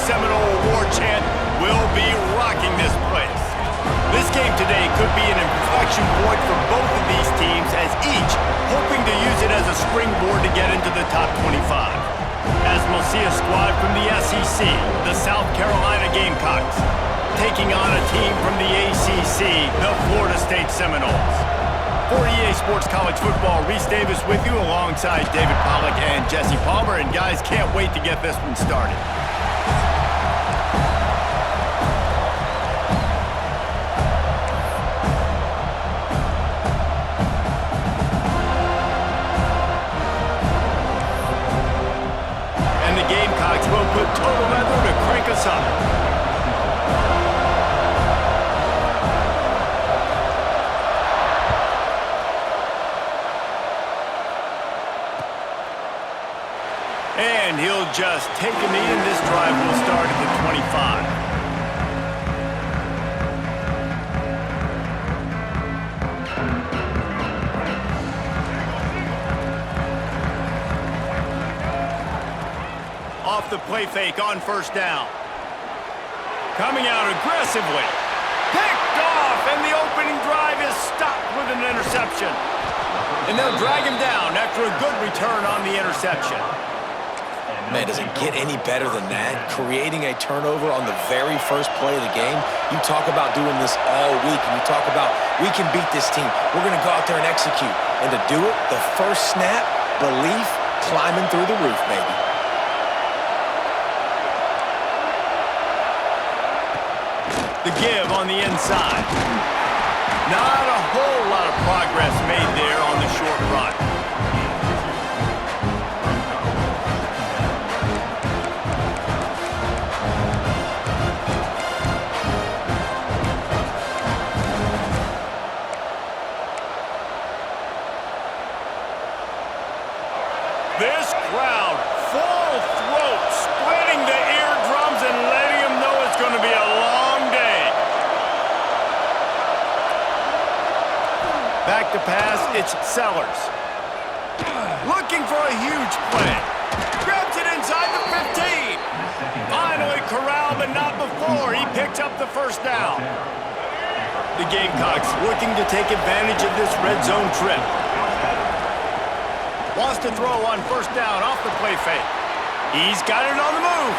Seminole war chant will be rocking this place. This game today could be an inflection point for both of these teams, as each hoping to use it as a springboard to get into the top 25. As we'll see a squad from the SEC, the South Carolina Gamecocks, taking on a team from the ACC, the Florida State Seminoles. For EA Sports College Football, Reese Davis with you alongside David Pollack and Jesse Palmer. And guys, can't wait to get this one started. And the Gamecocks will put total weather to crank us up. And he'll just take a knee, and this drive will start at the 25. Off the play fake on first down. Coming out aggressively. Picked off, and the opening drive is stopped with an interception. And they'll drag him down after a good return on the interception. Man, does it get any better than that? Creating a turnover on the very first play of the game. You talk about doing this all week, and you talk about, we can beat this team. We're going to go out there and execute. And to do it, the first snap, belief, climbing through the roof, baby. The give on the inside. Not a whole lot of progress made there on the short run. This crowd, full throat, splitting the eardrums and letting them know it's going to be a long day. Back to pass, it's Sellers. Looking for a huge play. Grabs it inside the 15. Finally corralled, but not before. He picks up the first down. The Gamecocks looking to take advantage of this red zone trip. Wants to throw on first down off the play fake. He's got it on the move.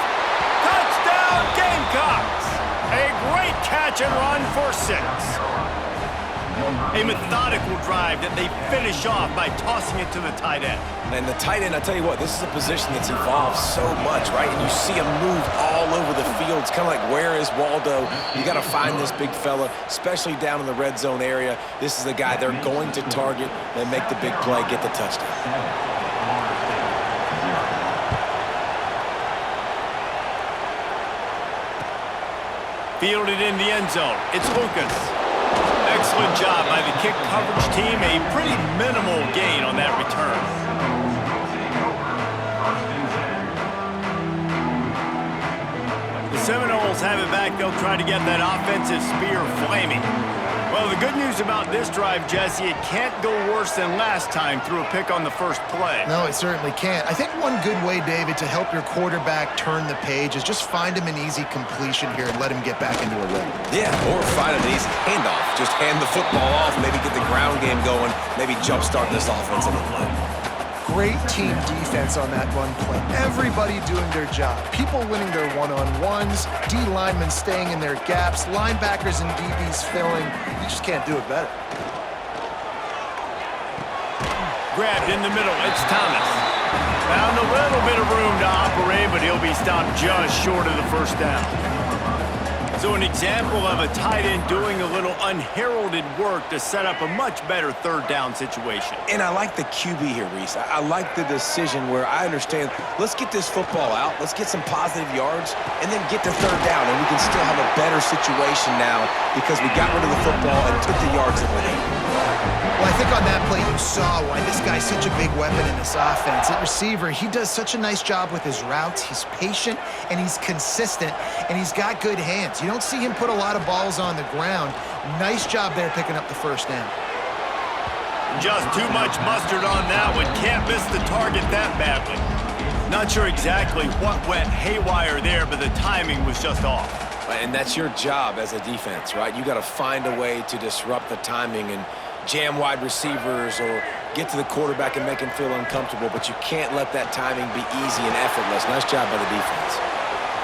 Touchdown, Gamecocks! A great catch and run for 6. A methodical drive that they finish off by tossing it to the tight end. And the tight end, I tell you what, this is a position that's evolved so much, right? And you see him move all over the field. It's kind of like, where is Waldo? You got to find this big fella, especially down in the red zone area. This is the guy they're going to target and make the big play, get the touchdown. Fielded in the end zone. It's Lucas. Excellent job by the kick coverage team. A pretty minimal gain on that return. The Seminoles have it back. They'll try to get that offensive spear flaming. Well, the good news about this drive, Jesse, it can't go worse than last time through a pick on the first play. No, it certainly can't. I think one good way, David, to help your quarterback turn the page is just find him an easy completion here and let him get back into a rhythm. Yeah, or find him an easy handoff. Just hand the football off, maybe get the ground game going, maybe jumpstart this offense a little bit. Great team defense on that run play. Everybody doing their job. People winning their one-on-ones, D linemen staying in their gaps, linebackers and DBs filling. You just can't do it better. Grabbed in the middle, it's Thomas. Found a little bit of room to operate, but he'll be stopped just short of the first down. So an example of a tight end doing a little unheralded work to set up a much better third down situation. And I like the QB here, Reese. I like the decision where I understand, let's get this football out, let's get some positive yards, and then get to third down, and we can still have a better situation now because we got rid of the football and took the yards that were there. Well, I think on that play you saw why this guy's such a big weapon in this offense. At receiver, he does such a nice job with his routes. He's patient, and he's consistent, and he's got good hands. You don't see him put a lot of balls on the ground. Nice job there picking up the first down. Just too much mustard on that one. Can't miss the target that badly. Not sure exactly what went haywire there, but the timing was just off. And that's your job as a defense, right? You got to find a way to disrupt the timing and jam wide receivers or get to the quarterback and make him feel uncomfortable, but you can't let that timing be easy and effortless. Nice job by the defense.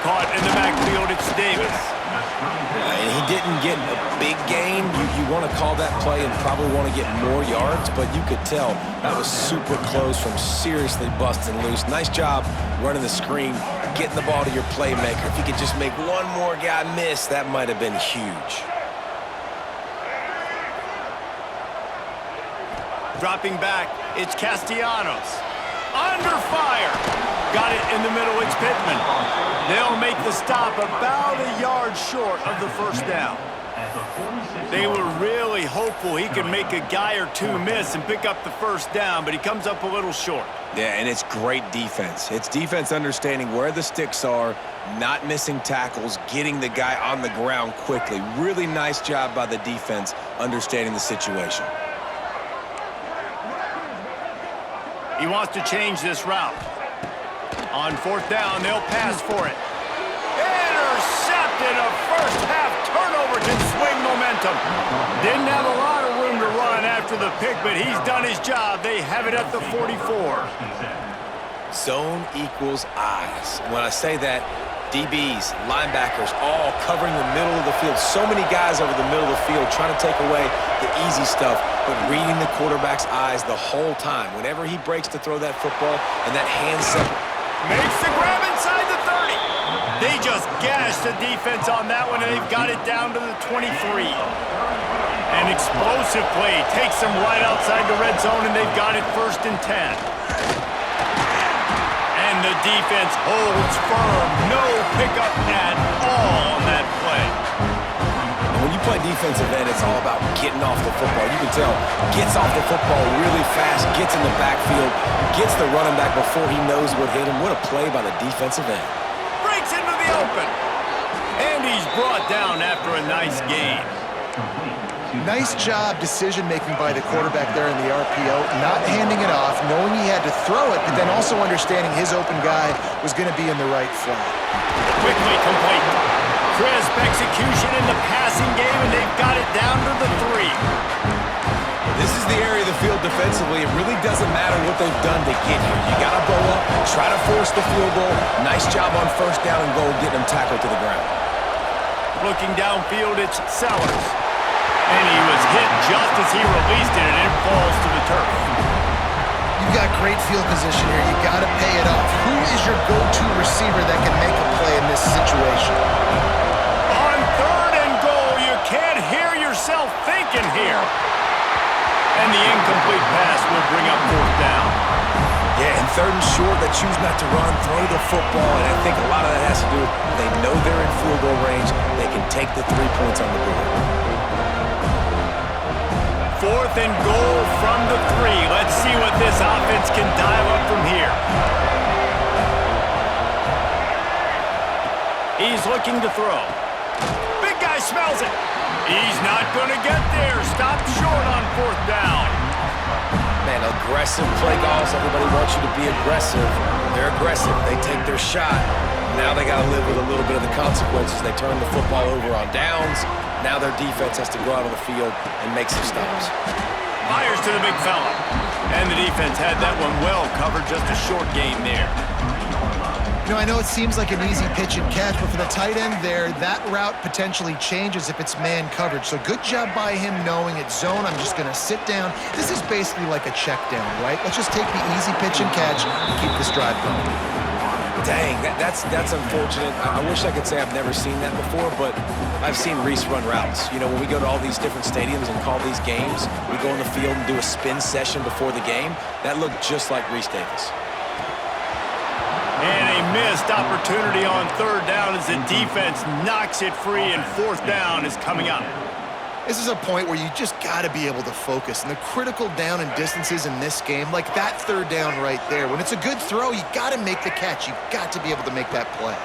Caught in the backfield, it's Davis. And he didn't get a big gain. You want to call that play and probably want to get more yards, but you could tell that was super close from seriously busting loose. Nice job running the screen, getting the ball to your playmaker. If you could just make one more guy miss, that might have been huge. Dropping back, it's Castellanos. Under fire. Got it in the middle, it's Pittman. They'll make the stop about a yard short of the first down. They were really hopeful he could make a guy or two miss and pick up the first down, but he comes up a little short. Yeah, and it's great defense. It's defense understanding where the sticks are, not missing tackles, getting the guy on the ground quickly. Really nice job by the defense understanding the situation. He wants to change this route. On fourth down, they'll pass for it. Intercepted. A first-half turnover can swing momentum. Didn't have a lot of room to run after the pick, but he's done his job. They have it at the 44. Zone equals eyes. When I say that, DBs, linebackers, all covering the middle of the field. So many guys over the middle of the field trying to take away the easy stuff, but reading the quarterback's eyes the whole time. Whenever he breaks to throw that football and that hand separate. Makes the grab inside the 30. They just gashed the defense on that one, and they've got it down to the 23. An explosive play takes them right outside the red zone, and they've got it 1st and 10. And the defense holds firm. No pickup at all on that play. When you play defensive end, it's all about getting off the football. You can tell, gets off the football really fast, gets in the backfield, gets the running back before he knows what hit him. What a play by the defensive end. Breaks into the open. And he's brought down after a nice gain. Nice job decision-making by the quarterback there in the RPO, not handing it off, knowing he had to throw it, but then also understanding his open guy was going to be in the right flat. Quickly complete. Crisp execution in the passing game, and they've got it down to the 3. This is the area of the field defensively. It really doesn't matter what they've done to get here. You got to bow up, try to force the field goal. Nice job on first down and goal, getting them tackled to the ground. Looking downfield, it's Sellers. And he was hit just as he released it, and it falls to the turf. You've got great field position here. You got to pay it off. Who is your go-to receiver that can make a play in this situation? On 3rd and goal, you can't hear yourself thinking here. And the incomplete pass will bring up 4th down. Yeah, and 3rd and short, they choose not to run, throw the football, and I think a lot of that has to do with they know they're in field goal range. They can take the 3 points on the board. 4th and goal from the 3. Let's see what this offense can dial up from here. He's looking to throw. Big guy smells it. He's not going to get there. Stopped short on 4th down. Man, aggressive play calls. Everybody wants you to be aggressive. They're aggressive. They take their shot. Now they got to live with a little bit of the consequences. They turn the football over on downs. Now their defense has to go out on the field and make some stops. Fires to the big fella. And the defense had that one well covered. Just a short gain there. You know, I know it seems like an easy pitch and catch, but for the tight end there, that route potentially changes if it's man coverage. So good job by him knowing it's zone. I'm just going to sit down. This is basically like a check down, right? Let's just take the easy pitch and catch and keep this drive going. Dang, that's unfortunate. I wish I could say I've never seen that before, but I've seen Reese run routes. You know, when we go to all these different stadiums and call these games, we go in the field and do a spin session before the game. That looked just like Reese Davis. And a missed opportunity on 3rd down as the defense knocks it free, and 4th down is coming up. This is a point where you just got to be able to focus. And the critical down and distances in this game, like that 3rd down right there, when it's a good throw, you got to make the catch. You've got to be able to make that play.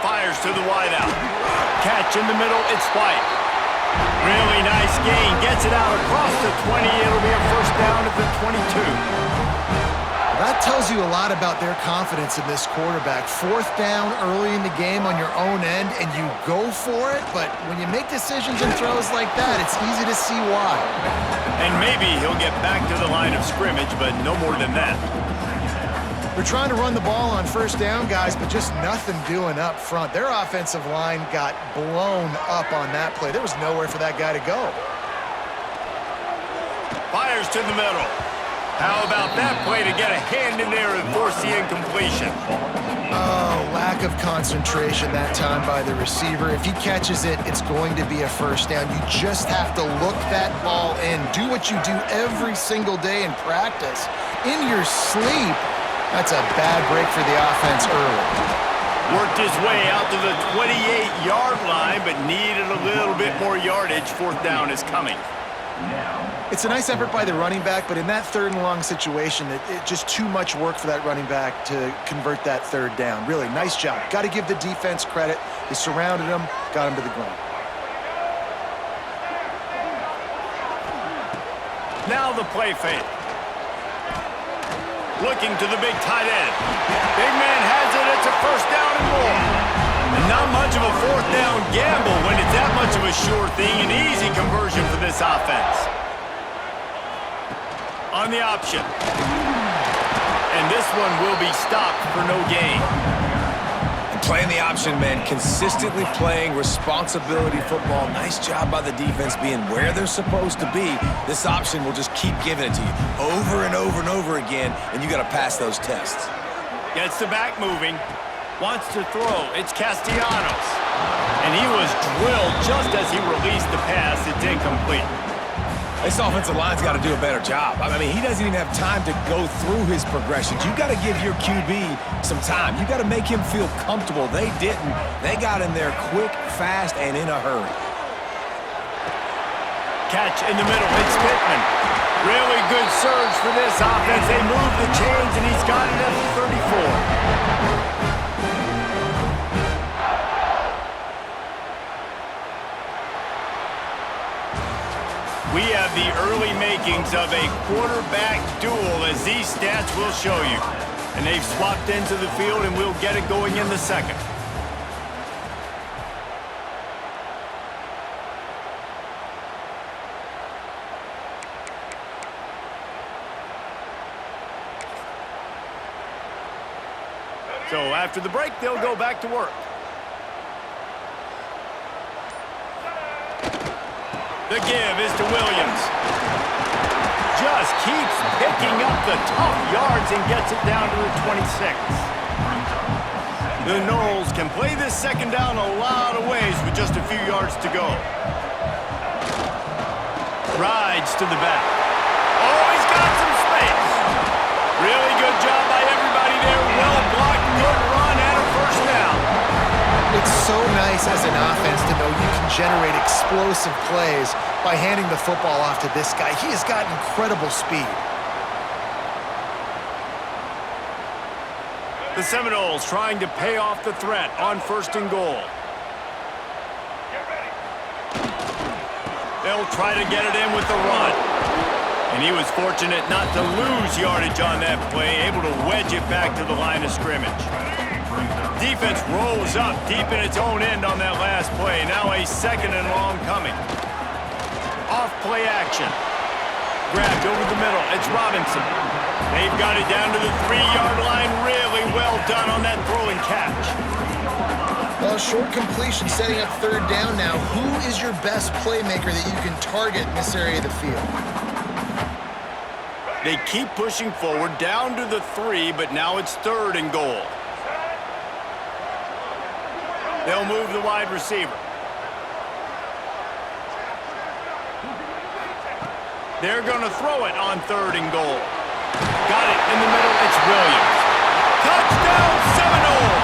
Fires to the wideout. Catch in the middle, it's White. Really nice gain. Gets it out across the 20. It'll be a 1st down at the 22. That's That tells you a lot about their confidence in this quarterback. 4th down early in the game on your own end, and you go for it, but when you make decisions and throws like that, it's easy to see why. And maybe he'll get back to the line of scrimmage, but no more than that. They're trying to run the ball on 1st down, guys, but just nothing doing up front. Their offensive line got blown up on that play. There was nowhere for that guy to go. Fires to the middle. How about that play to get a hand in there and force the incompletion? Oh, lack of concentration that time by the receiver. If he catches it, it's going to be a 1st down. You just have to look that ball in. Do what you do every single day in practice. In your sleep, that's a bad break for the offense early. Worked his way out to the 28-yard line, but needed a little bit more yardage. 4th down is coming. It's a nice effort by the running back, but in that 3rd and long situation, it's just too much work for that running back to convert that 3rd down. Really, nice job. Got to give the defense credit. They surrounded him, got him to the ground. Now the play fake. Looking to the big tight end. Big man has it. It's a 1st down and more. And not much of a 4th down gamble when it's that much of a sure thing. An easy conversion for this offense. On the option. And this one will be stopped for no gain. And playing the option, man, consistently playing responsibility football. Nice job by the defense being where they're supposed to be. This option will just keep giving it to you over and over and over again, and you got to pass those tests. Gets the back moving. Wants to throw. It's Castellanos. And he was drilled just as he released the pass. It's incomplete. This offensive line's got to do a better job. I mean, he doesn't even have time to go through his progressions. You got to give your QB some time. You got to make him feel comfortable. They didn't. They got in there quick, fast, and in a hurry. Catch in the middle. It's Pittman. Really good surge for this offense. They move the chains, and he's got it at the 34. We have the early makings of a quarterback duel, as these stats will show you. And they've swapped into the field, and we'll get it going in the 2nd. So after the break, they'll go back to work. The give is to Williams. Just keeps picking up the tough yards and gets it down to the 26. The Noles can play this 2nd down a lot of ways with just a few yards to go. Rides to the back. Oh, he's got some space. Really good job by everybody there. Well blocked, good run, and a 1st down. It's so nice as an offense to know you can generate explosive plays by handing the football off to this guy. He has got incredible speed. The Seminoles trying to pay off the threat on 1st and goal. They'll try to get it in with the run. And he was fortunate not to lose yardage on that play, able to wedge it back to the line of scrimmage. Defense rolls up deep in its own end on that last play. Now a 2nd and long coming. Off play action. Grabbed over the middle. It's Robinson. They've got it down to the 3-yard line. Really well done on that throw and catch. Well, short completion setting up 3rd down now. Who is your best playmaker that you can target in this area of the field? They keep pushing forward down to the 3, but now it's 3rd and goal. They'll move the wide receiver. They're going to throw it on 3rd and goal. Got it in the middle. It's Williams. Touchdown Seminoles!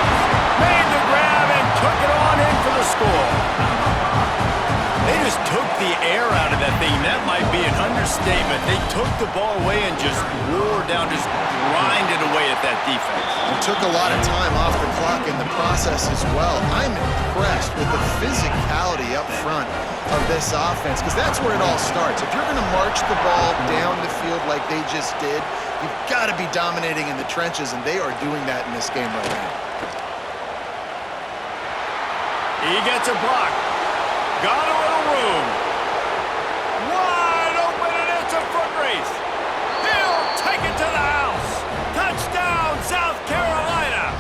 Made the grab and took it on in for the score. They just took the air out of that thing. That might be an understatement. They took the ball away and just wore down, just grinded away at that defense. It took a lot of time off the clock in the process as well. I'm impressed with the physicality up front of this offense, because that's where it all starts. If you're going to march the ball down the field like they just did, You've got to be dominating in the trenches, and they are doing that in this game right now. He gets a block. Got a little room. Wide open, and it's a foot race. He'll take it to the house. Touchdown, South Carolina.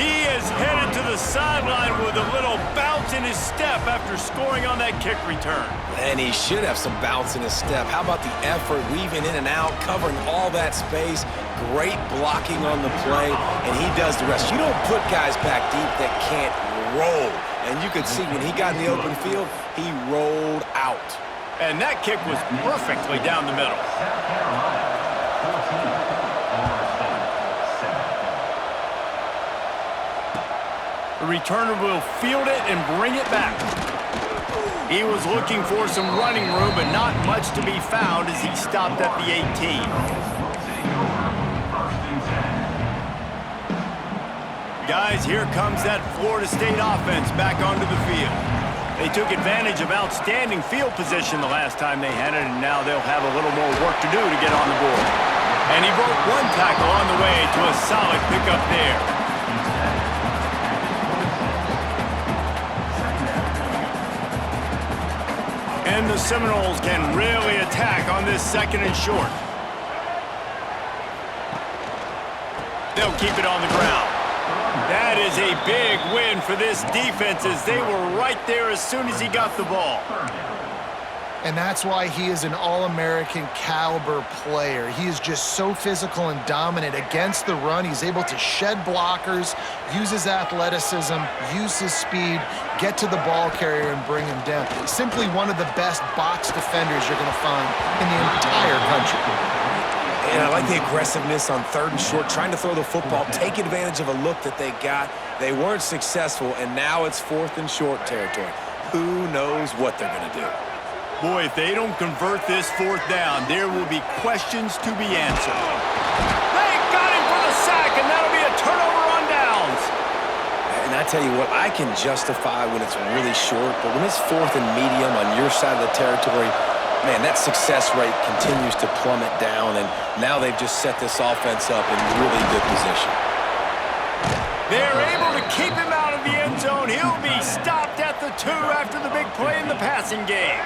He is headed to the sideline with a little bounce in his step after scoring on that kick return. And he should have some bounce in his step. How about the effort, weaving in and out, covering all that space, great blocking on the play, and he does the rest. You don't put guys back deep that can't roll. And you could see when he got in the open field, he rolled out. And that kick was perfectly down the middle. The returner will field it and bring it back. He was looking for some running room, but not much to be found as he stopped at the 18. Guys, here comes that Florida State offense back onto the field. They took advantage of outstanding field position the last time they had it, and now they'll have a little more work to do to get on the board. And he broke one tackle on the way to a solid pickup there. And the Seminoles can really attack on this second and short. They'll keep it on the ground. That is a big win for this defense as they were right there as soon as he got the ball. And that's why he is an All-American caliber player. He is just so physical and dominant against the run. He's able to shed blockers, use his athleticism, use his speed, get to the ball carrier and bring him down. Simply one of the best box defenders you're going to find in the entire country. And I like the aggressiveness on third and short, trying to throw the football, take advantage of a look that they got. They weren't successful, and now it's fourth and short territory. Who knows what they're going to do? Boy, if they don't convert this fourth down, there will be questions to be answered. They got him for the sack, and that'll be a turnover on downs. And I tell you what, I can justify when it's really short, but when it's fourth and medium on your side of the territory, man, that success rate continues to plummet down, and now they've just set this offense up in really good position. They're able to keep him out of the end zone. He'll be stopped at the 2 after the big play in the passing game.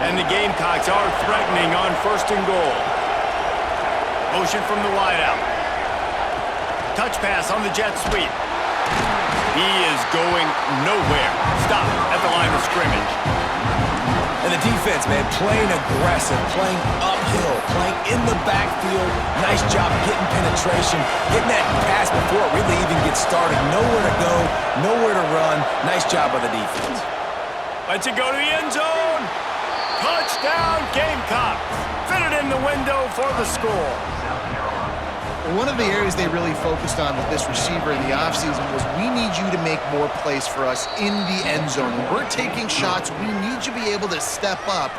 And the Gamecocks are threatening on first and goal. Motion from the wideout. Touch pass on the jet sweep. He is going nowhere. Stop at the line of scrimmage. And the defense, man, playing aggressive, playing uphill, playing in the backfield. Nice job getting penetration, getting that pass before it really even gets started. Nowhere to go, nowhere to run. Nice job by the defense. Lets it go to the end zone. Touchdown, Gamecocks. Fit it in the window for the score. One of the areas they really focused on with this receiver in the offseason was we need you to make more plays for us in the end zone. When we're taking shots, we need you to be able to step up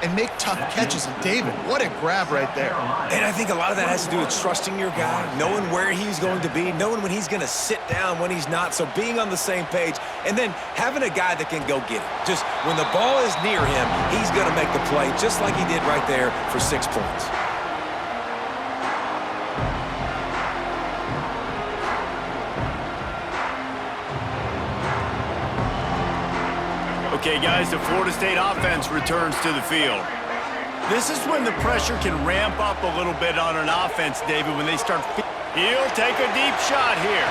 and make tough catches. And David, what a grab right there. And I think a lot of that has to do with trusting your guy, knowing where he's going to be, knowing when he's going to sit down, when he's not, so being on the same page, and then having a guy that can go get it. Just when the ball is near him, he's going to make the play, just like he did right there for 6 points. Okay, guys, the Florida State offense returns to the field. This is when the pressure can ramp up a little bit on an offense, David, when they start. He'll take a deep shot here.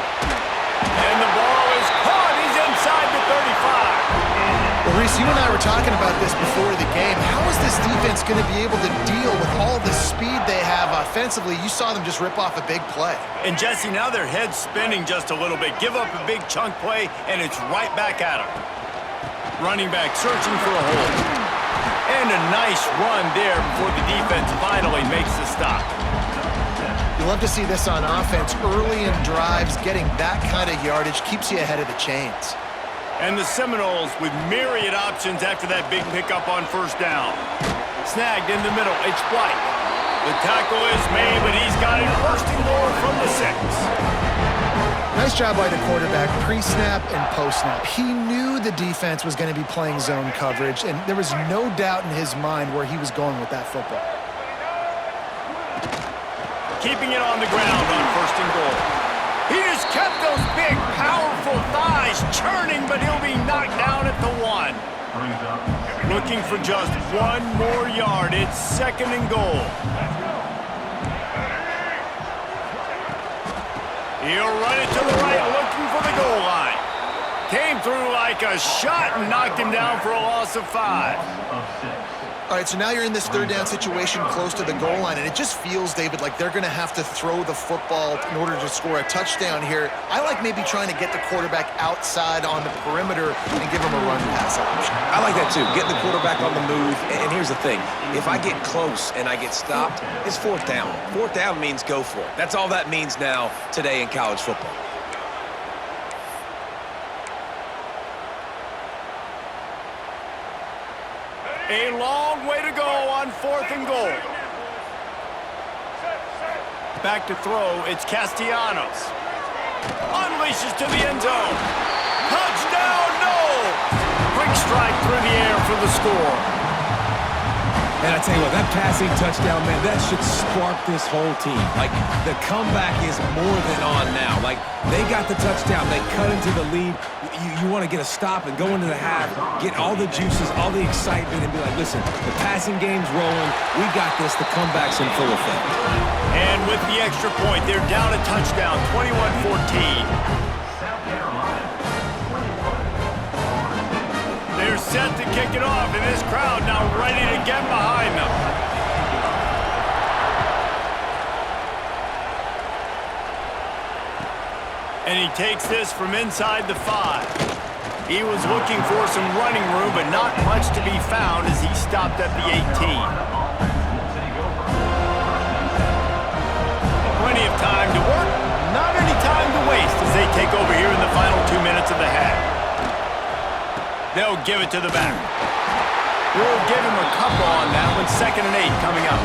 And the ball is caught. He's inside the 35. Well, Reese, you and I were talking about this before the game. How is this defense going to be able to deal with all the speed they have offensively? You saw them just rip off a big play. And, Jesse, now their head's spinning just a little bit. Give up a big chunk play, and it's right back at them. Running back searching for a hole. And a nice run there before the defense finally makes the stop. You love to see this on offense. Early in drives, getting that kind of yardage keeps you ahead of the chains. And the Seminoles with myriad options after that big pickup on first down. Snagged in the middle. It's White. The tackle is made, but he's got it first and goal from the 6. Nice job by the quarterback, pre-snap and post-snap. He knew the defense was going to be playing zone coverage, and there was no doubt in his mind where he was going with that football. keeping it on the ground on 1st and goal. He just kept those big, powerful thighs churning, but he'll be knocked down at the 1. Looking for just 1 more yard. It's 2nd and goal. He'll run it to the right, looking for the goal line. Came through like a shot and knocked him down for a loss of 5. All right, so now you're in this 3rd down situation close to the goal line, and it just feels, David, like they're going to have to throw the football in order to score a touchdown here. I like maybe trying to get the quarterback outside on the perimeter and give him a run-pass option. I like that, too. Getting the quarterback on the move. And here's the thing. If I get close and I get stopped, it's 4th down. 4th down means go for it. That's all that means now today in college football. A long way to go on 4th and goal. Back to throw, it's Castellanos. Unleashes to the end zone. Touchdown, no! Quick strike through the air for the score. And I tell you what, that passing touchdown, man, that should spark this whole team. Like, the comeback is more than on now. Like, they got the touchdown. They cut into the lead. You want to get a stop and go into the half, get all the juices, all the excitement, and be like, listen, the passing game's rolling. We got this. The comeback's in full effect. And with the extra point, they're down a touchdown, 21-14. They're set to kick it off, and this crowd now ready to get behind them. And he takes this from inside the 5. He was looking for some running room, but not much to be found as he stopped at the 18. Plenty of time to work, not any time to waste as they take over here in the final 2 minutes of the half. They'll give it to the back. We'll give him a couple on that one. 2nd and 8 coming up.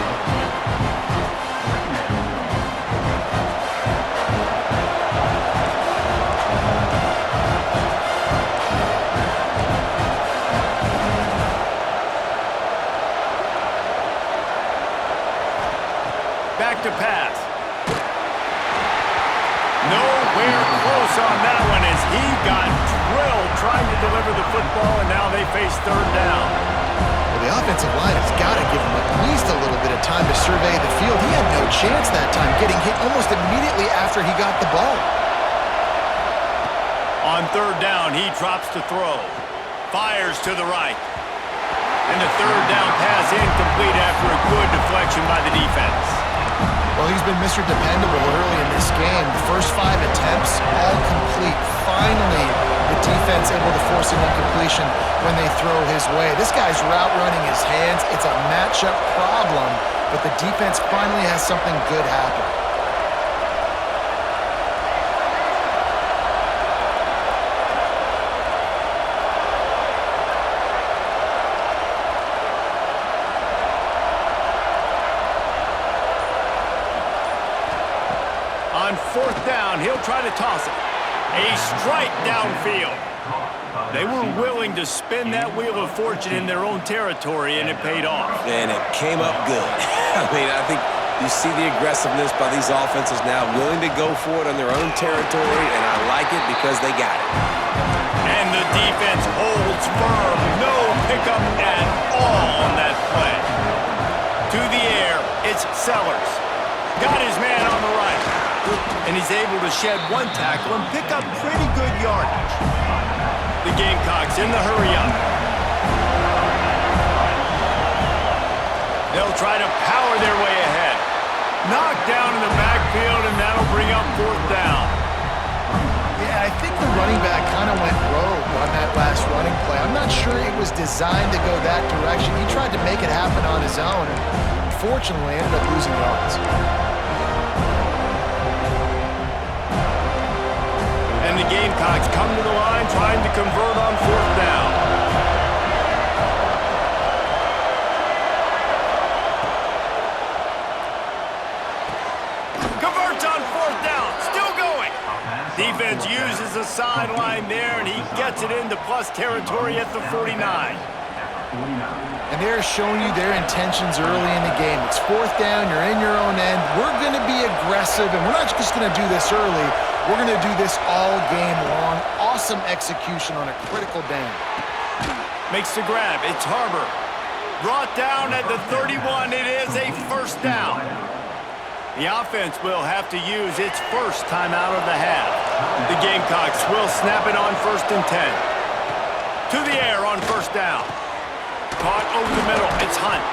Back to pass. Nowhere close on that one as he got drilled trying to deliver the football, and now they face 3rd down. Well, the offensive line has got to give him at least a little bit of time to survey the field. He had no chance that time, getting hit almost immediately after he got the ball. On 3rd down, he drops to throw. Fires to the right. And the 3rd down pass incomplete after a good deflection by the defense. Well, he's been Mr. Dependable early in this game. The first 5 attempts, all complete. Finally, the defense able to force an incompletion when they throw his way. This guy's route running his hands. It's a matchup problem, but the defense finally has something good happen. On 4th down, he'll try to toss it. A strike downfield. They were willing to spin that wheel of fortune in their own territory, and it paid off. And it came up good. I mean, I think you see the aggressiveness by these offenses now, willing to go for it on their own territory, and I like it because they got it. And the defense holds firm. No pickup at all on that play. To the air, it's Sellers. Got his man on the right. And he's able to shed 1 tackle and pick up pretty good yardage. The Gamecocks in the hurry-up. They'll try to power their way ahead. Knocked down in the backfield, and that'll bring up 4th down. Yeah, I think the running back kind of went rogue on that last running play. I'm not sure it was designed to go that direction. He tried to make it happen on his own, and unfortunately ended up losing yards. And the Gamecocks come to the line trying to convert on 4th down. Converts on 4th down, still going. Defense uses the sideline there, and he gets it into plus territory at the 49. And they're showing you their intentions early in the game. It's fourth down, you're in your own end. We're going to be aggressive, and we're not just going to do this early. We're going to do this all game long. Awesome execution on a critical down. Makes the grab. It's Harbor. Brought down at the 31. It is a first down. The offense will have to use its first timeout of the half. The Gamecocks will snap it on 1st and 10. To the air on first down. Caught over the middle. It's Hunt.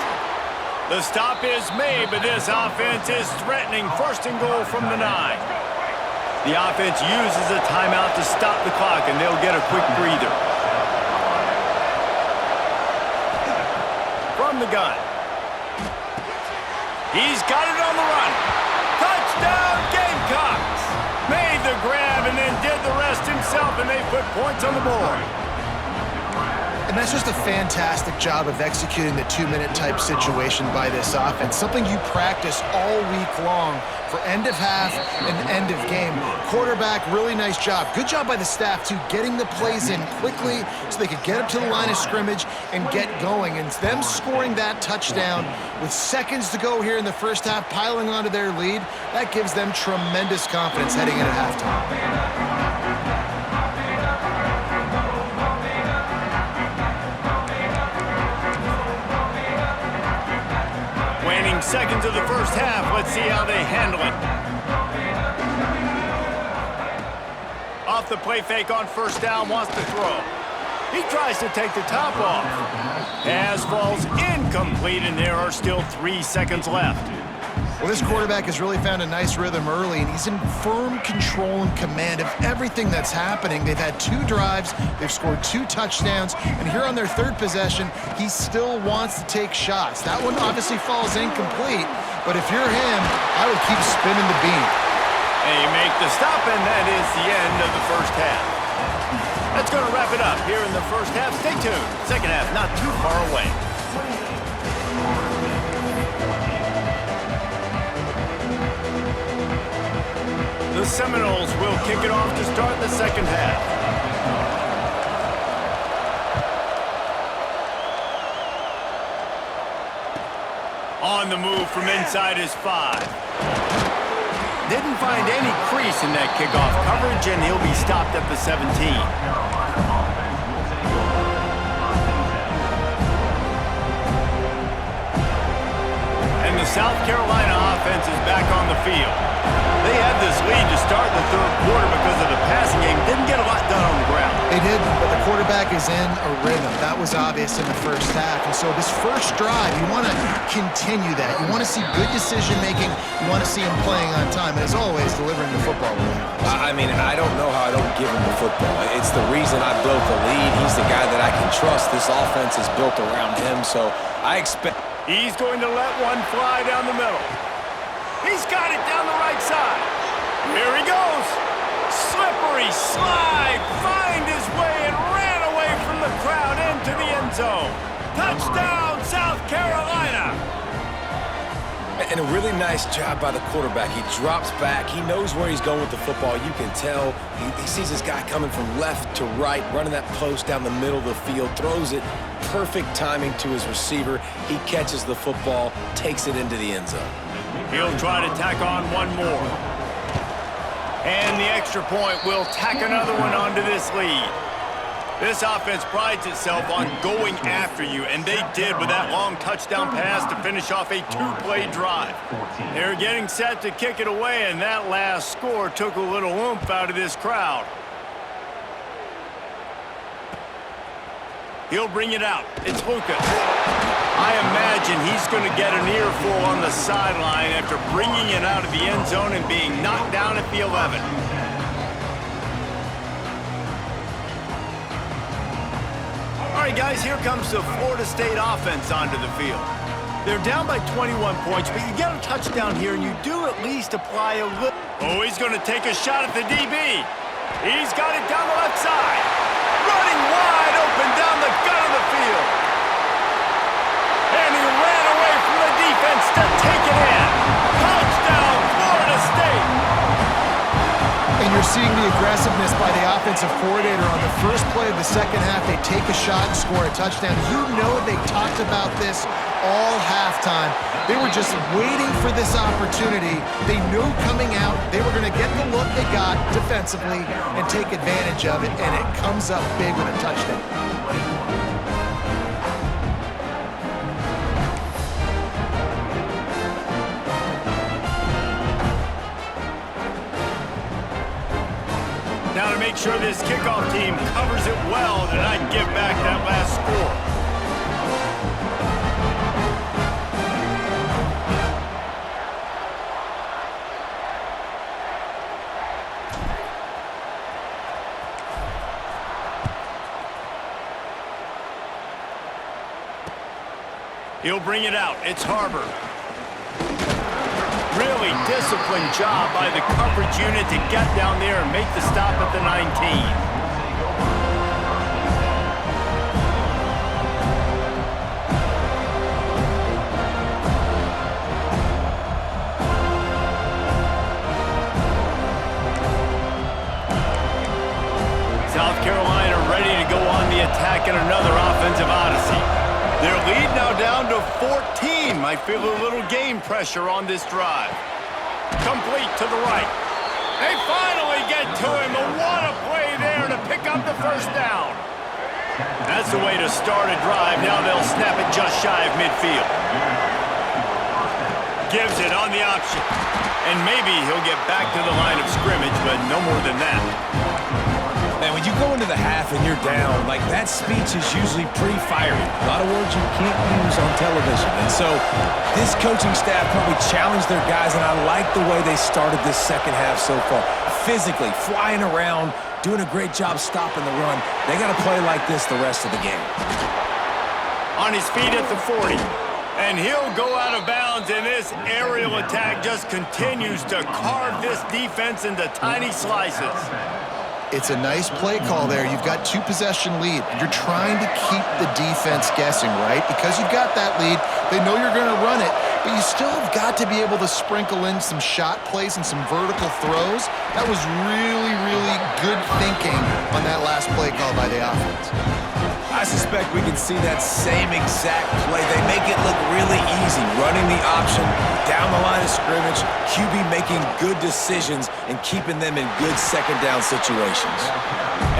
The stop is made, but this offense is threatening 1st and goal from the 9. The offense uses a timeout to stop the clock, and they'll get a quick breather. From the gun. He's got it on the run. Touchdown, Gamecocks! Made the grab and then did the rest himself, and they put points on the board. And that's just a fantastic job of executing the 2-minute type situation by this offense. Something you practice all week long for end of half and end of game. Quarterback, really nice job. Good job by the staff, too, getting the plays in quickly so they could get up to the line of scrimmage and get going. And them scoring that touchdown with seconds to go here in the first half, piling onto their lead, that gives them tremendous confidence heading into halftime. Seconds of the first half. Let's see how they handle it. Off the play fake on first down, wants to throw. He tries to take the top off. Pass falls incomplete, and there are still 3 seconds left. Well, this quarterback has really found a nice rhythm early, and he's in firm control and command of everything that's happening. They've had 2 drives, they've scored 2 touchdowns, and here on their 3rd possession, he still wants to take shots. That one obviously falls incomplete, but if you're him, I would keep spinning the beam. They make the stop, and that is the end of the first half. That's going to wrap it up here in the first half. Stay tuned. Second half not too far away. The Seminoles will kick it off to start the second half. On the move from inside his 5. Didn't find any crease in that kickoff coverage, and he'll be stopped at the 17. And the South Carolina offense is back on the field. They had this lead to start the 3rd quarter because of the passing game. Didn't get a lot done on the ground. They did, but the quarterback is in a rhythm. That was obvious in the first half. And so this first drive, you want to continue that. You want to see good decision-making. You want to see him playing on time. And as always, delivering the football. I mean, I don't know how I don't give him the football. It's the reason I built the lead. He's the guy that I can trust. This offense is built around him, so I expect... He's going to let one fly down the middle. He's got it down the right side. Here he goes. Slippery slide. Find his way and ran away from the crowd into the end zone. Touchdown, South Carolina. And a really nice job by the quarterback. He drops back. He knows where he's going with the football. You can tell. He sees this guy coming from left to right, running that post down the middle of the field, throws it. Perfect timing to his receiver. He catches the football, takes it into the end zone. He'll try to tack on one more. And the extra point will tack another one onto this lead. This offense prides itself on going after you, and they did with that long touchdown pass to finish off a 2-play drive. They're getting set to kick it away, and that last score took a little oomph out of this crowd. He'll bring it out. It's Lucas. I imagine he's going to get an earful on the sideline after bringing it out of the end zone and being knocked down at the 11. All right, guys, here comes the Florida State offense onto the field. They're down by 21 points, but you get a touchdown here, and you do at least apply a little. Oh, he's going to take a shot at the DB. He's got it down the left side. Running wide open down the gut of the field. And he ran away from the defense to take it in. Touchdown, Florida State. And you're seeing the aggressiveness by the offensive coordinator on the first play of the second half. They take a shot and score a touchdown. You know they talked about this all halftime. They were just waiting for this opportunity. They knew coming out they were going to get the look they got defensively and take advantage of it, and it comes up big with a touchdown. Now to make sure this kickoff team covers it well to not give back that last score. He'll bring it out. It's Harbor. Really disciplined job by the coverage unit to get down there and make the stop at the 19. South Carolina ready to go on the attack in another offensive odyssey. Their lead now down to 14. Might feel a little game pressure on this drive. Complete to the right. They finally get to him. What a play there to pick up the first down. That's the way to start a drive. Now they'll snap it just shy of midfield. Gives it on the option. And maybe he'll get back to the line of scrimmage, but no more than that. Man, when you go into the half and you're down, like that speech is usually pretty fiery. A lot of words you can't use on television. And so this coaching staff probably challenged their guys, and I like the way they started this second half so far. Physically, flying around, doing a great job stopping the run. They got to play like this the rest of the game. On his feet at the 40. And he'll go out of bounds, and this aerial attack just continues to carve this defense into tiny slices. It's a nice play call there. You've got 2-possession lead. You're trying to keep the defense guessing, right? Because you've got that lead, they know you're going to run it, but you still have got to be able to sprinkle in some shot plays and some vertical throws. That was really, really good thinking on that last play call by the offense. I suspect we can see that same exact play. They make it look really easy, running the option down the line of scrimmage, QB making good decisions and keeping them in good second down situations.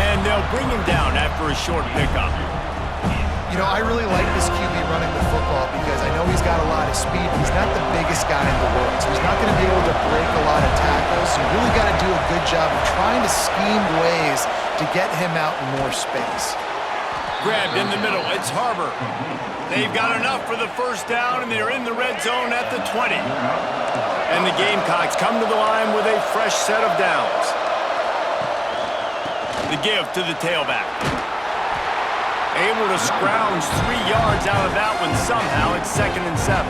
And they'll bring him down after a short pickup. You know, I really like this QB running the football because I know he's got a lot of speed. He's not the biggest guy in the world, so he's not going to be able to break a lot of tackles. So you really got to do a good job of trying to scheme ways to get him out in more space. Grabbed in the middle. It's Harbor. They've got enough for the first down, and they're in the red zone at the 20. And the Gamecocks come to the line with a fresh set of downs. The give to the tailback. Able to scrounge 3 yards out of that one somehow. It's 2nd and 7.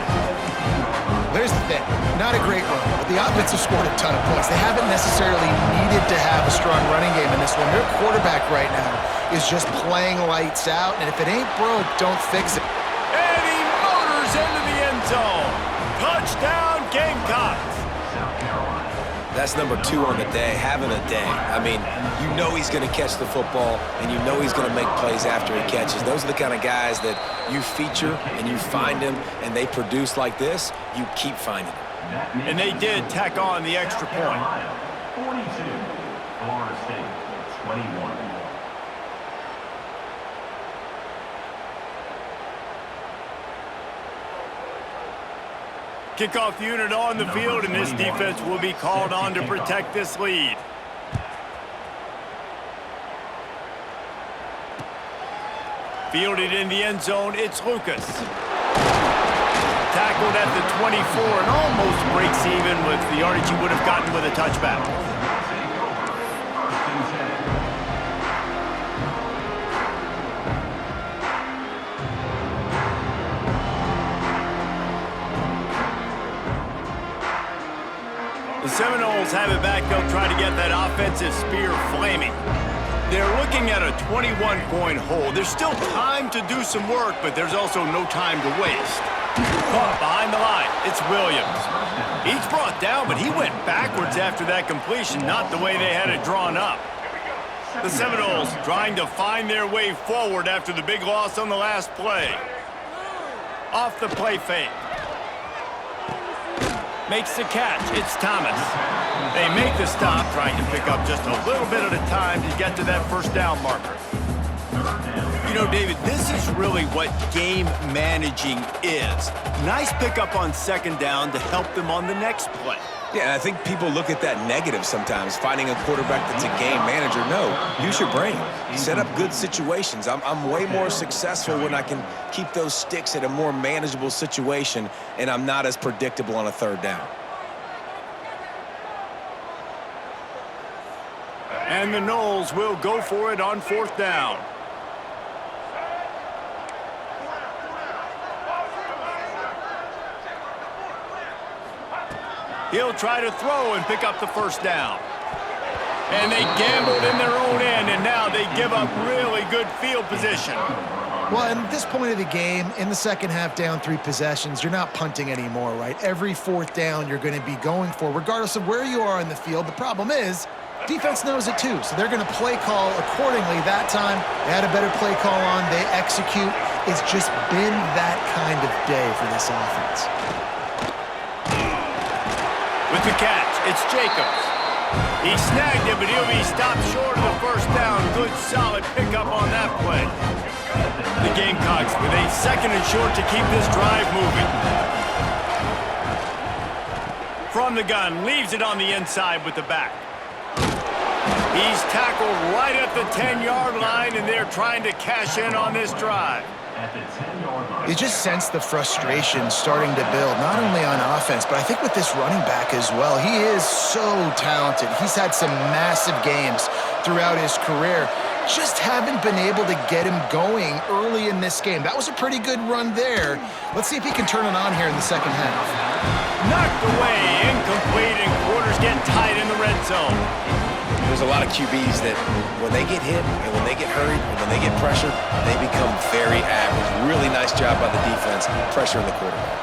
There's the thing. Not a great run, but the offense has scored a ton of points. They haven't necessarily needed to have a strong running game in this one. Their quarterback right now is just playing lights out, and if it ain't broke, don't fix it. And he motors into the end zone. Touchdown, Gamecocks. That's number 2 on the day, having a day. I mean, you know he's going to catch the football, and you know he's going to make plays after he catches. Those are the kind of guys that you feature and you find them, and they produce like this, you keep finding them. And they did tack on the extra point. 42, Florida State, 21. Kickoff unit on the field, and this defense will be called on to protect this lead. Fielded in the end zone, it's Lucas. Tackled at the 24 and almost breaks even with the yardage he would have gotten with a touchback. The Seminoles have it back. They'll try to get that offensive spear flaming. They're looking at a 21-point hole. There's still time to do some work, but there's also no time to waste. Caught behind the line. It's Williams. He's brought down, but he went backwards after that completion, not the way they had it drawn up. The Seminoles trying to find their way forward after the big loss on the last play. Off the play fake. Makes the catch. It's Thomas. They make the stop, trying to pick up just a little bit at a time to get to that first down marker. You know, David, this is really what game managing is. Nice pickup on second down to help them on the next play. Yeah, I think people look at that negative sometimes, finding a quarterback that's a game manager. No, use your brain. Set up good situations. I'm way more successful when I can keep those sticks at a more manageable situation, and I'm not as predictable on a third down. And the Noles will go for it on fourth down. He'll try to throw and pick up the first down. And they gambled in their own end, and now they give up really good field position. Well, at this point of the game, in the second half, down 3 possessions, you're not punting anymore, right? Every fourth down you're going to be going for, regardless of where you are in the field. The problem is, defense knows it too, so they're going to play call accordingly. That time, they had a better play call on. They execute. It's just been that kind of day for this offense. With the catch, it's Jacobs. He snagged it, but he'll be stopped short of the first down. Good, solid pickup on that play. The Gamecocks with a second and short to keep this drive moving. From the gun, leaves it on the inside with the back. He's tackled right at the 10-yard line, and they're trying to cash in on this drive. You just sense the frustration starting to build, not only on offense, but I think with this running back as well. He is so talented. He's had some massive games throughout his career. Just haven't been able to get him going early in this game. That was a pretty good run there. Let's see if he can turn it on here in the second half. Knocked away, incomplete, and quarters get tight in the red zone. There's a lot of QBs that when they get hit and when they get hurried and when they get pressured, they become very average. Really nice job by the defense, pressuring the quarterback.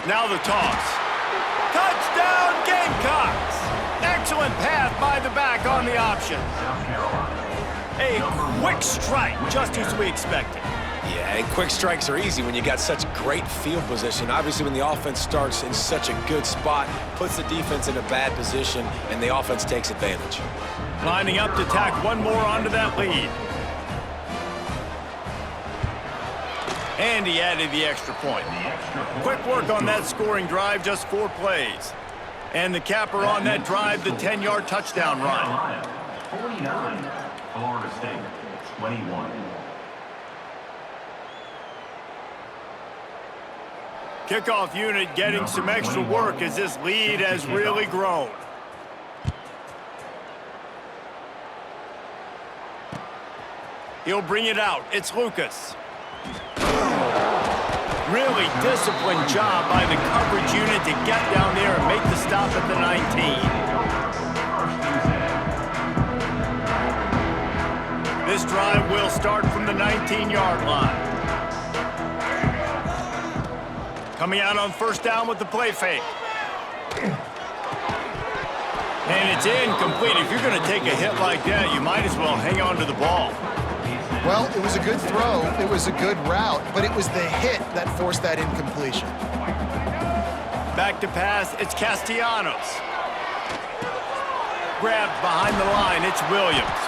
Now the toss. Touchdown, Gamecocks! Excellent path by the back on the option. A quick strike, just as we expected. Yeah, and quick strikes are easy when you got such great field position. Obviously, when the offense starts in such a good spot, puts the defense in a bad position, and the offense takes advantage. Lining up to tack one more onto that lead. And he added the extra point. Quick work on that scoring drive, just 4 plays. And the capper on that drive, the 10-yard touchdown run. 49, Florida State, 21. Kickoff unit getting some extra work as this lead has really grown. He'll bring it out. It's Lucas. Really disciplined job by the coverage unit to get down there and make the stop at the 19. This drive will start from the 19-yard line. Coming out on first down with the play fake. And it's incomplete. If you're going to take a hit like that, you might as well hang on to the ball. Well, it was a good throw. It was a good route, but it was the hit that forced that incompletion. Back to pass, it's Castellanos. Grabbed behind the line, it's Williams.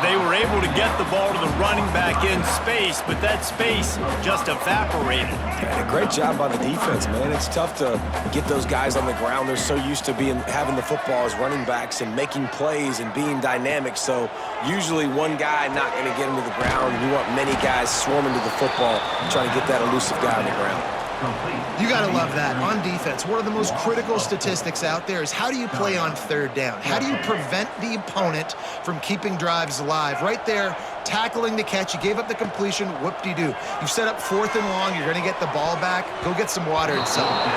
They were able to get the ball to the running back in space, but that space just evaporated. And a great job by the defense, man. It's tough to get those guys on the ground. They're so used to having the football as running backs and making plays and being dynamic. So usually one guy not going to get him to the ground. You want many guys swarming to the football, trying to get that elusive guy on the ground. You got to love that. On defense, one of the most critical statistics out there is how do you play on third down? How do you prevent the opponent from keeping drives alive? Right there, tackling the catch. You gave up the completion. Whoop-de-doo. You've set up 4th and long. You're going to get the ball back. Go get some water and celebrate.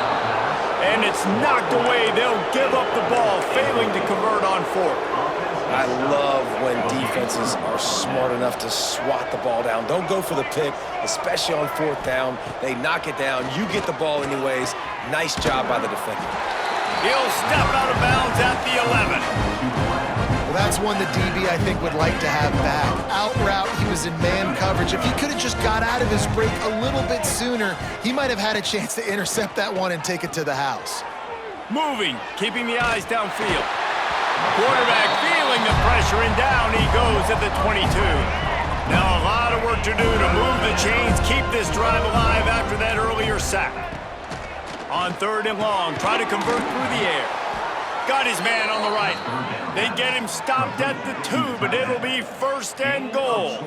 And it's knocked away. They'll give up the ball, failing to convert on fourth. I love when defenses are smart enough to swat the ball down. Don't go for the pick, especially on fourth down. They knock it down. You get the ball anyways. Nice job by the defender. He'll step out of bounds at the 11. Well, that's one the DB, I think, would like to have back. Out route, he was in man coverage. If he could have just got out of his break a little bit sooner, he might have had a chance to intercept that one and take it to the house. Moving, keeping the eyes downfield. Quarterback feeling the pressure, and down he goes at the 22. Now a lot of work to do to move the chains, keep this drive alive after that earlier sack. On 3rd and long, try to convert through the air. Got his man on the right. They get him stopped at the 2, but it'll be 1st and goal.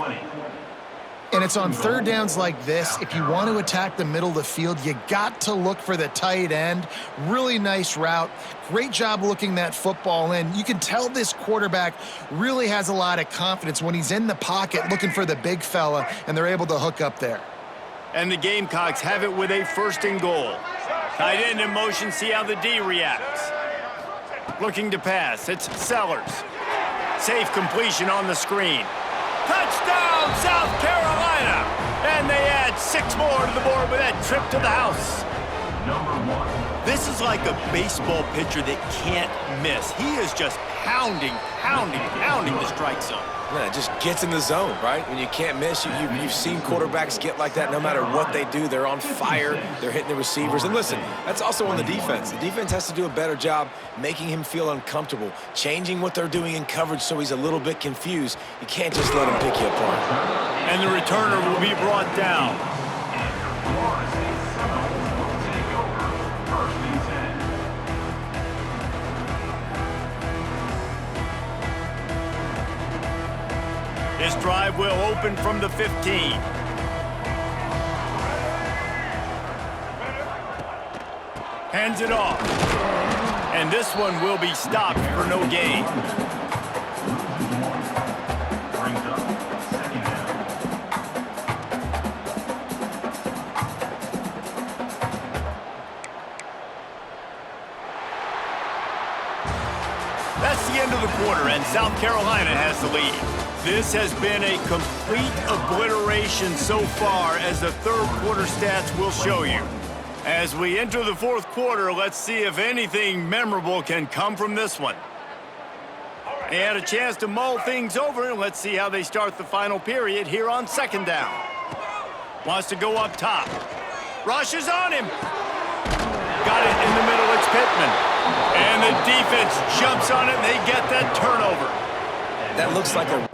And it's on 3rd downs like this. If you want to attack the middle of the field, you got to look for the tight end. Really nice route. Great job looking that football in. You can tell this quarterback really has a lot of confidence when he's in the pocket looking for the big fella, and they're able to hook up there. And the Gamecocks have it with a 1st and goal. Tight end in motion, see how the D reacts. Looking to pass, it's Sellers. Safe completion on the screen. Touchdown, South Carolina! And they add 6 more to the board with that trip to the house. This is like a baseball pitcher that can't miss. He is just pounding the strike zone. Yeah, it just gets in the zone, right? When you can't miss, you've seen quarterbacks get like that no matter what they do. They're on fire. They're hitting the receivers. And listen, that's also on the defense. The defense has to do a better job making him feel uncomfortable, changing what they're doing in coverage so he's a little bit confused. You can't just let him pick you apart. And the returner will be brought down. This drive will open from the 15. Hands it off. And this one will be stopped for no gain. Brings up 2nd down. That's the end of the quarter, and South Carolina has the lead. This has been a complete obliteration so far, as the 3rd quarter stats will show you. As we enter the 4th quarter, let's see if anything memorable can come from this one. They had a chance to mull things over, and let's see how they start the final period here on 2nd down. Wants to go up top. Rushes on him. Got it in the middle, it's Pittman. And the defense jumps on it, and they get that turnover. That looks like a...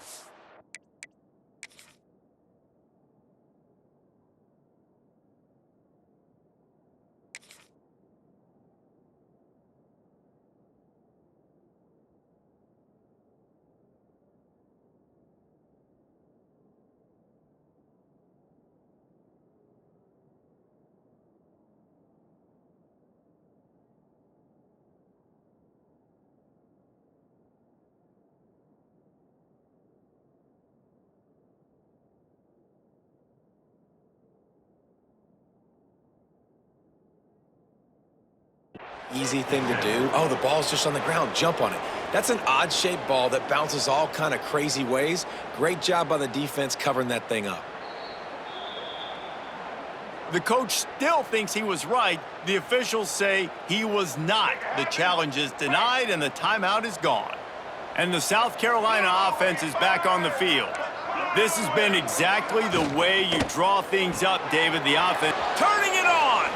Easy thing to do. Oh, the ball's just on the ground. Jump on it. That's an odd-shaped ball that bounces all kind of crazy ways. Great job by the defense covering that thing up. The coach still thinks he was right. The officials say he was not. The challenge is denied, and the timeout is gone. And the South Carolina offense is back on the field. This has been exactly the way you draw things up, David, the offense. Turning it on!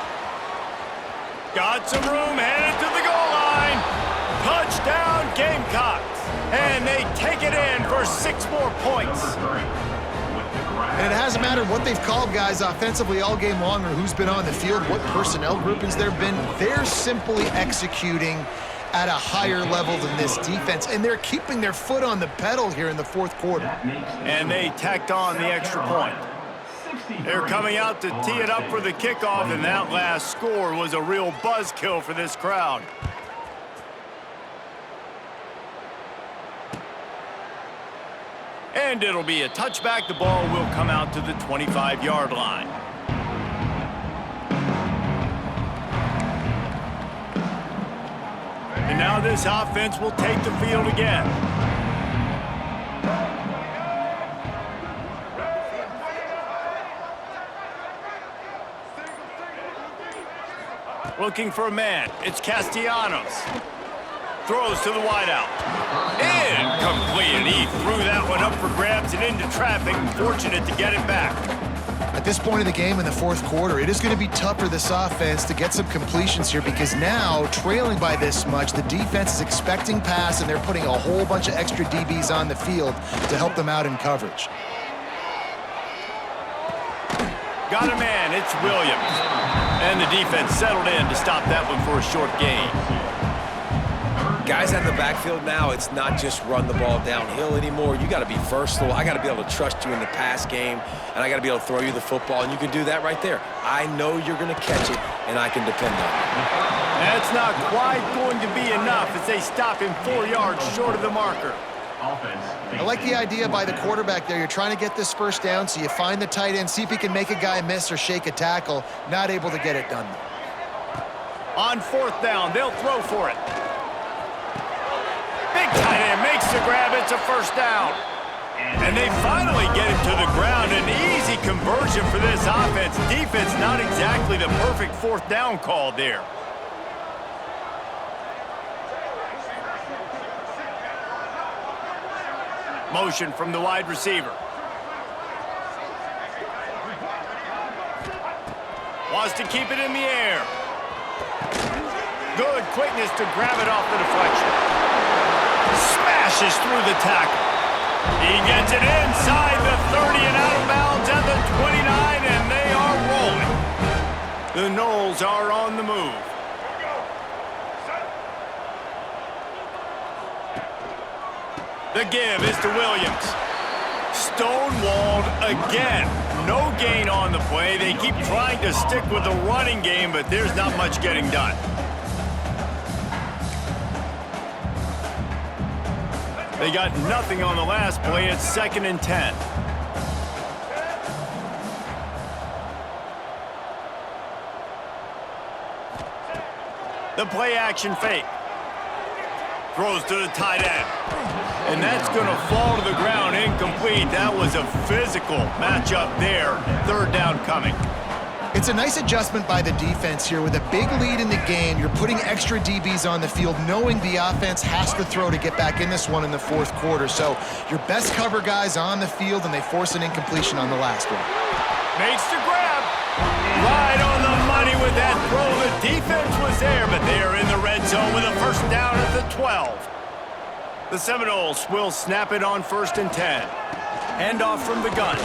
Got some room, headed to the goal line. Touchdown, Gamecocks. And they take it in for 6 more points. And it hasn't mattered what they've called guys offensively all game long or who's been on the field, what personnel groupings there have been. They're simply executing at a higher level than this defense, and they're keeping their foot on the pedal here in the 4th quarter. And they tacked on the extra point. They're coming out to tee it up for the kickoff, and that last score was a real buzzkill for this crowd. And it'll be a touchback. The ball will come out to the 25-yard line. now this offense will take the field again. Looking for a man. It's Castellanos. Throws to the wideout. Incomplete, and he threw that one up for grabs and into traffic. Fortunate to get it back. At this point in the game in the fourth quarter, it is going to be tough for this offense to get some completions here because now, trailing by this much, the defense is expecting pass, and they're putting a whole bunch of extra DBs on the field to help them out in coverage. Got a man. It's Williams. And the defense settled in to stop that one for a short gain. Guys out in the backfield now, it's not just run the ball downhill anymore. You got to be versatile. I got to be able to trust you in the pass game, and I got to be able to throw you the football, and you can do that right there. I know you're going to catch it, and I can depend on you. That's not quite going to be enough as they stop him 4 yards short of the marker. I like the idea by the quarterback there. You're trying to get this first down, so you find the tight end, see if he can make a guy miss or shake a tackle. Not able to get it done. On fourth down, they'll throw for it. Big tight end makes the grab. It's a first down. And they finally get it to the ground. An easy conversion for this offense. Defense not exactly the perfect fourth down call there. Motion from the wide receiver. Wants to keep it in the air. Good quickness to grab it off the deflection. Smashes through the tackle. He gets it inside the 30 and out of bounds at the 29, and they are rolling. The Noles are on the move. The give is to Williams. Stonewalled again. No gain on the play. They keep trying to stick with the running game, but there's not much getting done. They got nothing on the last play. It's 2nd and 10. The play action fake. Throws to the tight end. And that's going to fall to the ground incomplete. That was a physical matchup there. Third down coming. It's a nice adjustment by the defense here. With a big lead in the game, you're putting extra DBs on the field, knowing the offense has to throw to get back in this one in the fourth quarter. So your best cover guys on the field, and they force an incompletion on the last one. Makes the grab. Right on the money with that throw. The defense was there, but they're in the red zone with a first down at the 12. The Seminoles will snap it on 1st and 10. Handoff from the gun.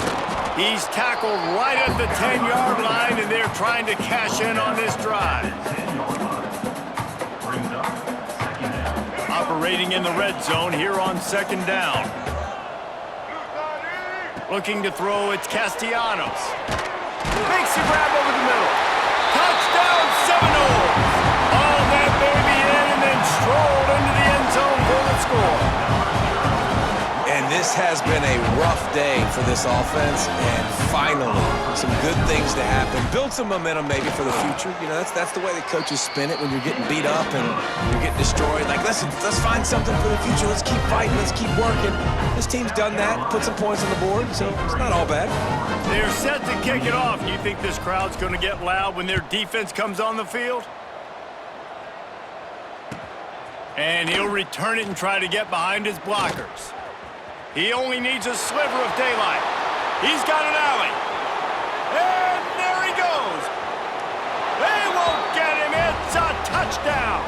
He's tackled right at the 10-yard line, and they're trying to cash in on this drive. Operating in the red zone here on 2nd down. Looking to throw, it's Castellanos. Makes the grab over the middle. Touchdown, Seminoles! All that baby in and then strolled into the end zone for the score. And this has been a rough day for this offense, and finally, some good things to happen. Build some momentum maybe for the future. You know, that's the way the coaches spin it when you're getting beat up and you're getting destroyed. Like, let's find something for the future. Let's keep fighting. Let's keep working. This team's done that, put some points on the board, so it's not all bad. They're set to kick it off. Do you think this crowd's going to get loud when their defense comes on the field? And he'll return it and try to get behind his blockers. He only needs a sliver of daylight. He's got an alley. And there he goes. They won't get him. It's a touchdown.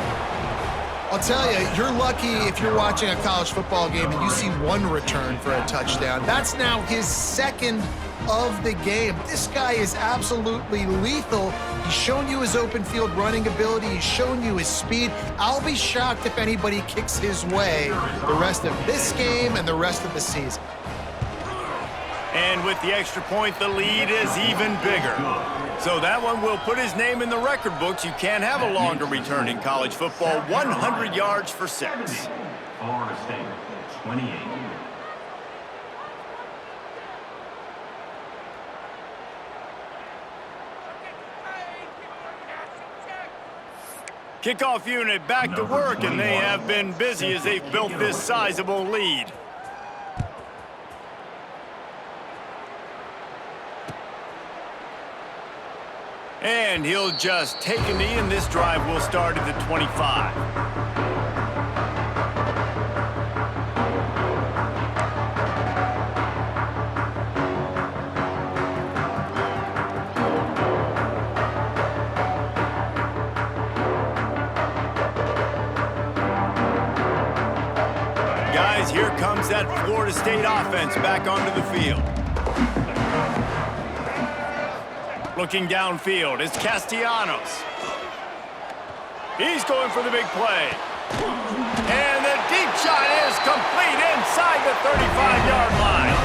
I'll tell you, you're lucky if you're watching a college football game and you see one return for a touchdown. That's now his 2nd of the game. This guy is absolutely lethal. He's shown you his open field running ability. He's shown you his speed. I'll be shocked if anybody kicks his way the rest of this game and the rest of the season. And with the extra point, the lead is even bigger. So that one will put his name in the record books. You can't have a longer return in college football. 100 yards for 6. Florida State, 28. Kickoff unit back to work, and they have been busy as they've built this sizable lead. And he'll just take a knee, and this drive will start at the 25. Guys, here comes that Florida State offense back onto the field. Looking downfield, it's Castellanos. He's going for the big play. And the deep shot is complete inside the 35-yard line.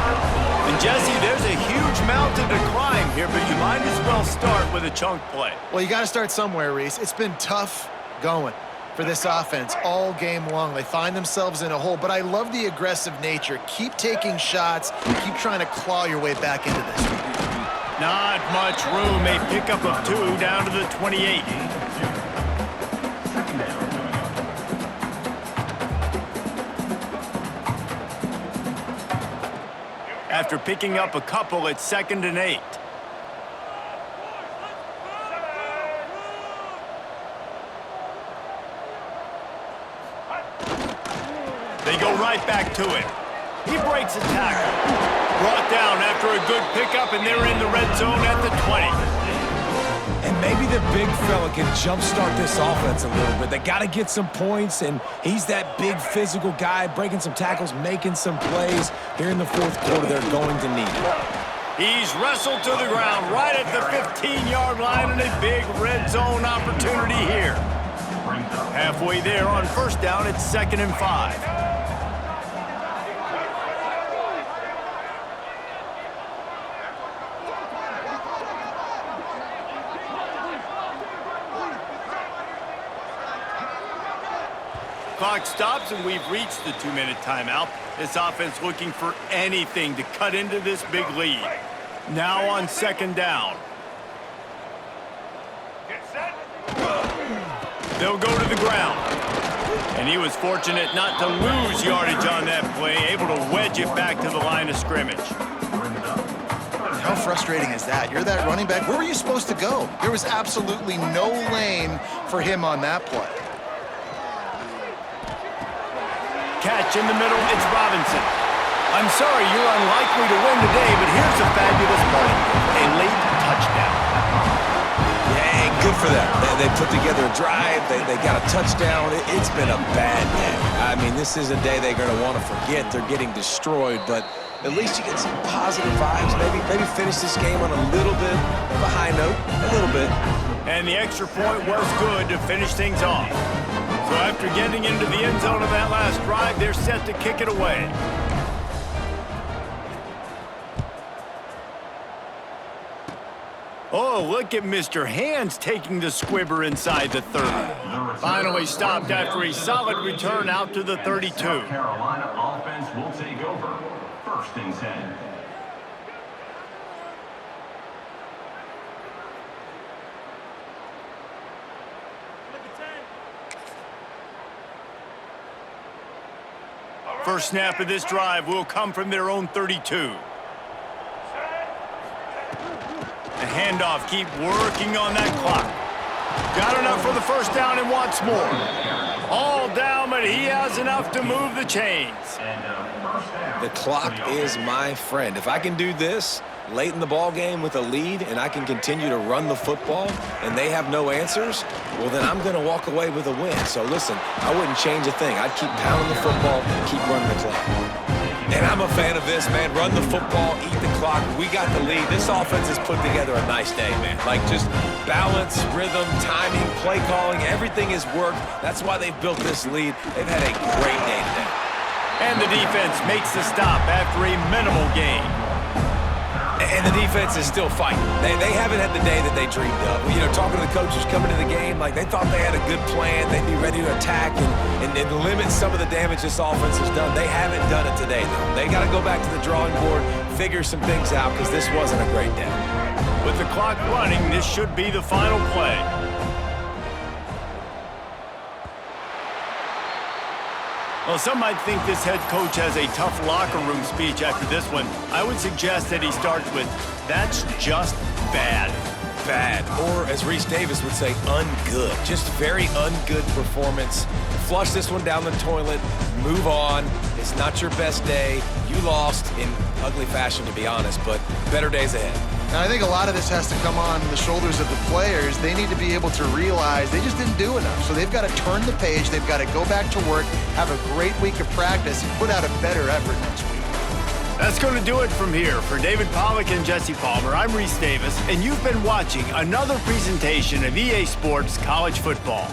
And Jesse, there's a huge mountain to climb here, but you might as well start with a chunk play. Well, you got to start somewhere, Reese. It's been tough going for this offense all game long. They find themselves in a hole, but I love the aggressive nature. Keep taking shots. Keep trying to claw your way back into this. Not much room. A pickup of 2 down to the 28. After picking up a couple, it's 2nd and 8. They go right back to it. He breaks a tackle. Brought down after a good pickup, and they're in the red zone at the 20. And maybe the big fella can jumpstart this offense a little bit. They got to get some points, and he's that big physical guy, breaking some tackles, making some plays. Here in the fourth quarter, they're going to need it. He's wrestled to the ground right at the 15-yard line, and a big red zone opportunity here. Halfway there on first down, it's 2nd and 5. Clock stops, and we've reached the 2-minute timeout. This offense looking for anything to cut into this big lead. Now on 2nd down. They'll go to the ground. And he was fortunate not to lose yardage on that play, able to wedge it back to the line of scrimmage. How frustrating is that? You're that running back. Where were you supposed to go? There was absolutely no lane for him on that play. Catch in the middle, it's Robinson. I'm sorry you're unlikely to win today, but here's a fabulous play. A late touchdown. Yeah, good for them. They put together a drive. They got a touchdown. It's been a bad day. I mean, this is a day they're going to want to forget. They're getting destroyed, but at least you get some positive vibes. Maybe finish this game on a little bit of a high note, a little bit. And the extra point was good to finish things off. So after getting into the end zone of that last drive, they're set to kick it away. Oh, look at Mr. Hands taking the squibber inside the 30. Finally stopped after a solid return out to the 32. South Carolina offense will take over. 1st and 10. First snap of this drive will come from their own 32. The handoff, keep working on that clock. Got enough for the first down and wants more. All down, but he has enough to move the chains. The clock is my friend. If I can do this late in the ball game with a lead and I can continue to run the football and they have no answers, well, then I'm going to walk away with a win. So listen, I wouldn't change a thing. I'd keep pounding the football, keep running the clock. And I'm a fan of this, man. Run the football, eat the clock. We got the lead. This offense has put together a nice day, man. Like just balance, rhythm, timing, play calling, everything has worked. That's why they've built this lead. They've had a great day today. And the defense makes the stop after a minimal gain. And the defense is still fighting. They haven't had the day that they dreamed of. You know, talking to the coaches coming to the game, like they thought they had a good plan. They'd be ready to attack and limit some of the damage this offense has done. They haven't done it today, though. They got to go back to the drawing board, figure some things out, because this wasn't a great day. With the clock running, this should be the final play. Well, some might think this head coach has a tough locker room speech after this one. I would suggest that he starts with, "That's just bad." Bad, or as Reese Davis would say, ungood. Just very ungood performance. Flush this one down the toilet, move on. It's not your best day. You lost in ugly fashion, to be honest, but better days ahead. And I think a lot of this has to come on the shoulders of the players. They need to be able to realize they just didn't do enough. So they've got to turn the page. They've got to go back to work, have a great week of practice, and put out a better effort next week. That's going to do it from here. For David Pollack and Jesse Palmer, I'm Reese Davis, and you've been watching another presentation of EA Sports College Football.